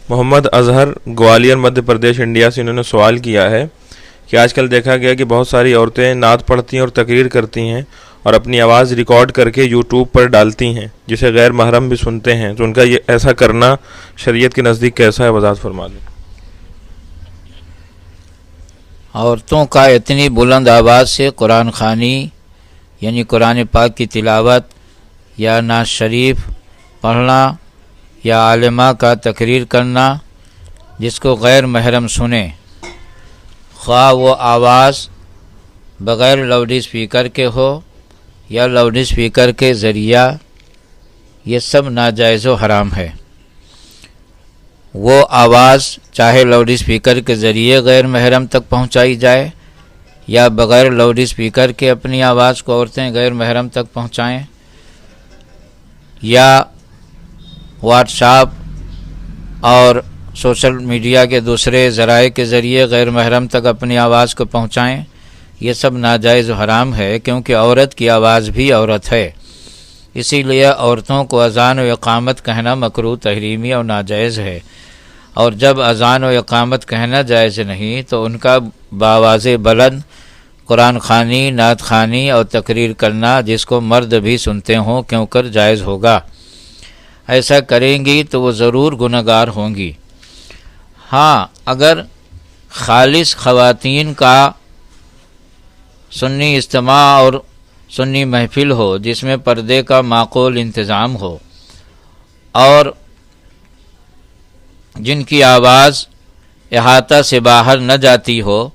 محمد Azhar Gwalior Madhya Pradesh India سے، انہوں نے سوال کیا ہے کہ آج کل دیکھا گیا کہ بہت ساری عورتیں نعت پڑھتی ہیں اور تقریر کرتی ہیں اور اپنی آواز ریکارڈ کر کے یوٹیوب پر ڈالتی ہیں جسے غیر محرم بھی سنتے ہیں، تو ان کا یہ ایسا کرنا شریعت کے نزدیک کیسا ہے؟ وضاحت فرما دیں۔ عورتوں کا اتنی بلند آواز سے قرآن خوانی یعنی قرآن پاک کی تلاوت یا نعت شریف پڑھنا یا عالمہ کا تقریر کرنا جس کو غیر محرم سنے، خواہ وہ آواز بغیر لاؤڈ اسپیکر کے ہو یا لاؤڈ اسپیکر کے ذریعہ، یہ سب ناجائز و حرام ہے۔ وہ آواز چاہے لاؤڈ اسپیکر کے ذریعے غیر محرم تک پہنچائی جائے یا بغیر لاؤڈ اسپیکر کے اپنی آواز کو عورتیں غیر محرم تک پہنچائیں، یا واٹس ایپ اور سوشل میڈیا کے دوسرے ذرائع کے ذریعے غیر محرم تک اپنی آواز کو پہنچائیں، یہ سب ناجائز و حرام ہے، کیونکہ عورت کی آواز بھی عورت ہے۔ اسی لیے عورتوں کو اذان و اقامت کہنا مکروہ تحریمی اور ناجائز ہے، اور جب اذان و اقامت کہنا جائز نہیں تو ان کا بآواز بلند قرآن خوانی، نعت خوانی اور تقریر کرنا جس کو مرد بھی سنتے ہوں کیوں کر جائز ہوگا۔ ایسا کریں گی تو وہ ضرور گنہگار ہوں گی۔ ہاں، اگر خالص خواتین کا سنی اجتماع اور سنی محفل ہو جس میں پردے کا معقول انتظام ہو اور جن کی آواز احاطہ سے باہر نہ جاتی ہو،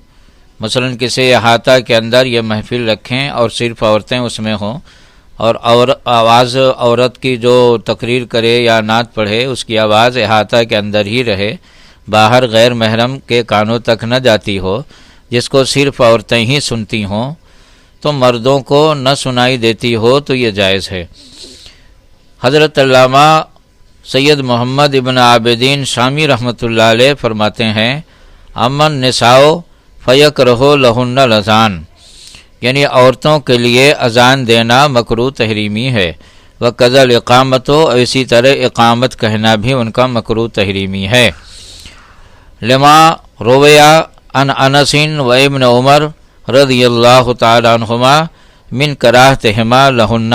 مثلا کسی احاطہ کے اندر یہ محفل رکھیں اور صرف عورتیں اس میں ہوں، اور آواز عورت کی جو تقریر کرے یا نعت پڑھے اس کی آواز احاطہ کے اندر ہی رہے، باہر غیر محرم کے کانوں تک نہ جاتی ہو، جس کو صرف عورتیں ہی سنتی ہوں، تو مردوں کو نہ سنائی دیتی ہو تو یہ جائز ہے۔ حضرت علامہ سید محمد ابن عابدین شامی رحمۃ اللہ علیہ فرماتے ہیں، امن نساؤ فیکرہو لہن الاذان، یعنی عورتوں کے لیے اذان دینا مکروہ تحریمی ہے، وقضا الاقامت، اور اسی طرح اقامت کہنا بھی ان کا مکروہ تحریمی ہے۔ لما رویا عن انس و ابن عمر رضی اللہ تعالی عنہما من کراہتہما لہن،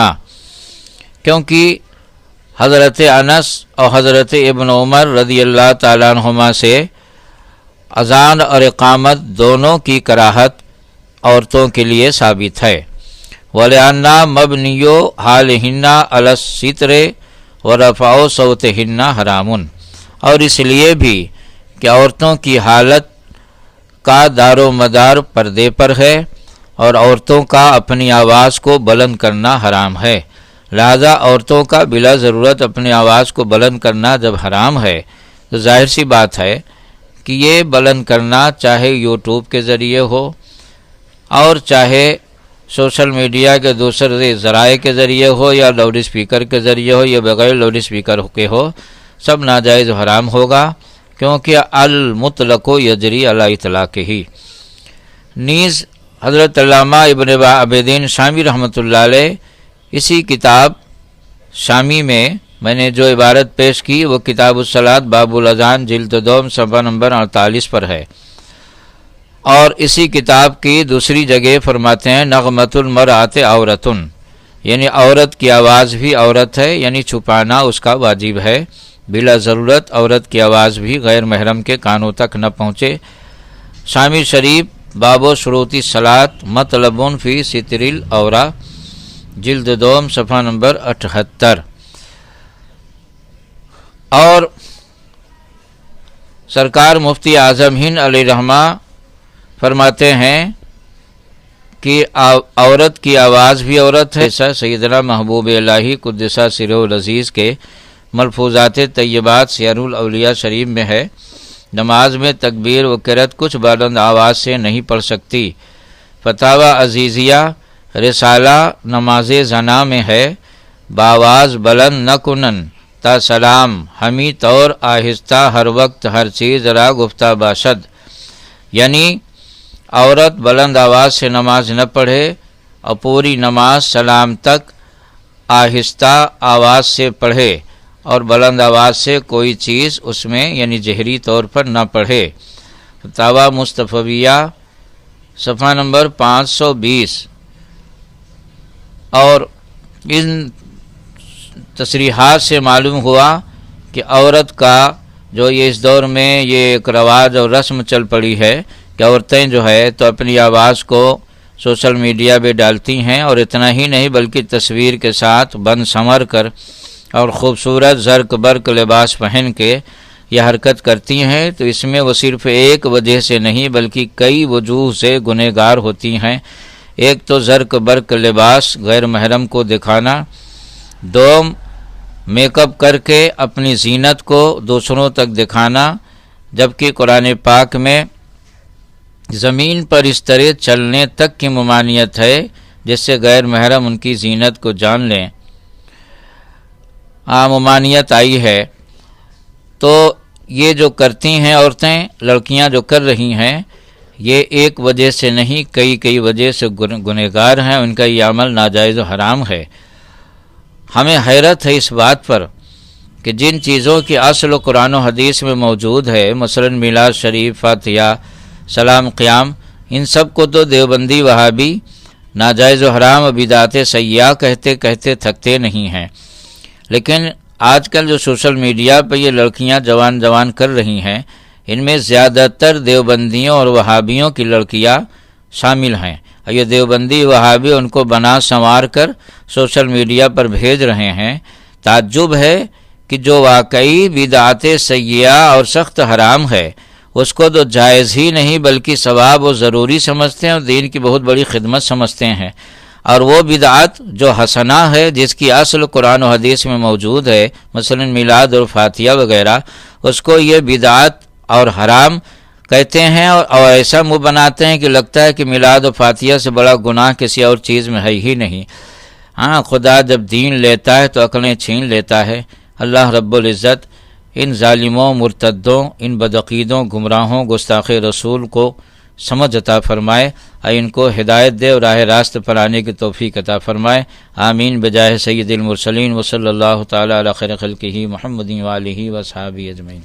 کیونکہ حضرت انس اور حضرت ابن عمر رضی اللہ تعالی عنہما سے اذان اور اقامت دونوں کی کراہت عورتوں کے لیے ثابت ہے۔ وَلِأَنَّا مَبْنِيُّ حَالِهِنَّ عَلَى السِّتْرِ وَرَفْعُ صَوْتِهِنَّ حرام، اور اس لیے بھی کہ عورتوں کی حالت کا دار و مدار پردے پر ہے اور عورتوں کا اپنی آواز کو بلند کرنا حرام ہے، لہذا عورتوں کا بلا ضرورت اپنی آواز کو بلند کرنا جب حرام ہے تو ظاہر سی بات ہے کہ یہ بلند کرنا چاہے یوٹیوب کے ذریعے ہو اور چاہے سوشل میڈیا کے دوسرے ذرائع کے ذریعے ہو یا لاؤڈ اسپیکر کے ذریعے ہو یا بغیر لاؤڈ اسپیکر کے ہو، سب ناجائز و حرام ہوگا، کیونکہ المطلق یجری علی اطلاقہ۔ نیز حضرت علامہ ابن عابدین شامی رحمۃ اللہ علیہ اسی کتاب شامی میں نے جو عبارت پیش کی وہ کتاب الصلاۃ باب الاذان جلد 2 صفحہ نمبر 48 پر ہے، اور اسی کتاب کی دوسری جگہ فرماتے ہیں نغمۃ المرأۃ عورۃ، یعنی عورت کی آواز بھی عورت ہے، یعنی چھپانا اس کا واجب ہے، بلا ضرورت عورت کی آواز بھی غیر محرم کے کانوں تک نہ پہنچے۔ شامی شریف باب و شروط الصلاۃ مطلب فی ستر العورہ جلد 2 صفحہ نمبر 78۔ اور سرکار مفتی اعظم ہند علیہ رحمہ فرماتے ہیں کہ عورت کی آواز بھی عورت ہے، ایسا سیدنا محبوب الہی قدس سرہ العزیز کے ملفوظات طیبات سیر الاولیاء شریف میں ہے، نماز میں تکبیر و قرات کچھ بلند آواز سے نہیں پڑھ سکتی۔ فتاوی عزیزیہ رسالہ نماز زنا میں ہے، باواز بلند نہ کنن تا سلام ہمی طور آہستہ ہر وقت ہر چیز را گفتہ باشد، یعنی عورت بلند آواز سے نماز نہ پڑھے اور پوری نماز سلام تک آہستہ آواز سے پڑھے اور بلند آواز سے کوئی چیز اس میں یعنی جہری طور پر نہ پڑھے۔ فتاویٰ مصطفیہ صفحہ نمبر 520۔ اور ان تصریحات سے معلوم ہوا کہ عورت کا جو یہ اس دور میں یہ ایک رواج اور رسم چل پڑی ہے کہ عورتیں جو ہے تو اپنی آواز کو سوشل میڈیا پہ ڈالتی ہیں، اور اتنا ہی نہیں بلکہ تصویر کے ساتھ بن سنور کر اور خوبصورت زرق برق لباس پہن کے یہ حرکت کرتی ہیں، تو اس میں وہ صرف ایک وجہ سے نہیں بلکہ کئی وجوہ سے گنہگار ہوتی ہیں۔ ایک تو زرق برق لباس غیر محرم کو دکھانا، دو میک اپ کر کے اپنی زینت کو دوسروں تک دکھانا، جبکہ قرآن پاک میں زمین پر اس طرح چلنے تک کی ممانعت ہے جس سے غیر محرم ان کی زینت کو جان لیں، ممانعت آئی ہے۔ تو یہ جو کرتی ہیں عورتیں، لڑکیاں جو کر رہی ہیں، یہ ایک وجہ سے نہیں کئی وجہ سے گنہگار ہیں، ان کا یہ عمل ناجائز و حرام ہے۔ ہمیں حیرت ہے اس بات پر کہ جن چیزوں کی اصل و قرآن و حدیث میں موجود ہے، مثلا میلاد شریف، فاتحہ، سلام قیام، ان سب کو تو دیوبندی وہابی ناجائز و حرام و بدعت سیاح کہتے تھکتے نہیں ہیں، لیکن آج کل جو سوشل میڈیا پہ یہ لڑکیاں جوان کر رہی ہیں، ان میں زیادہ تر دیوبندیوں اور وہابیوں کی لڑکیاں شامل ہیں، اور یہ دیوبندی وہابی ان کو بنا سنوار کر سوشل میڈیا پر بھیج رہے ہیں۔ تعجب ہے کہ جو واقعی بدعت سیاح اور سخت حرام ہے اس کو تو جائز ہی نہیں بلکہ ثواب و ضروری سمجھتے ہیں اور دین کی بہت بڑی خدمت سمجھتے ہیں، اور وہ بدعت جو حسنہ ہے جس کی اصل قرآن و حدیث میں موجود ہے، مثلا میلاد اور فاتحہ وغیرہ، اس کو یہ بدعت اور حرام کہتے ہیں، اور ایسا منہ بناتے ہیں کہ لگتا ہے کہ میلاد و فاتحہ سے بڑا گناہ کسی اور چیز میں ہے ہی نہیں۔ ہاں، خدا جب دین لیتا ہے تو عقلیں چھین لیتا ہے۔ اللہ رب العزت ان ظالموں، مرتدوں، ان بدعقیدوں، گمراہوں، گستاخ رسول کو سمجھ عطا فرمائے، اور ان کو ہدایت دے اور راہ راست پر آنے کی توفیق عطا فرمائے۔ آمین بجاہ سید المرسلین وصلی اللہ تعالی علی خیر خلقہ محمد وآلہ وصحبہ اجمعین۔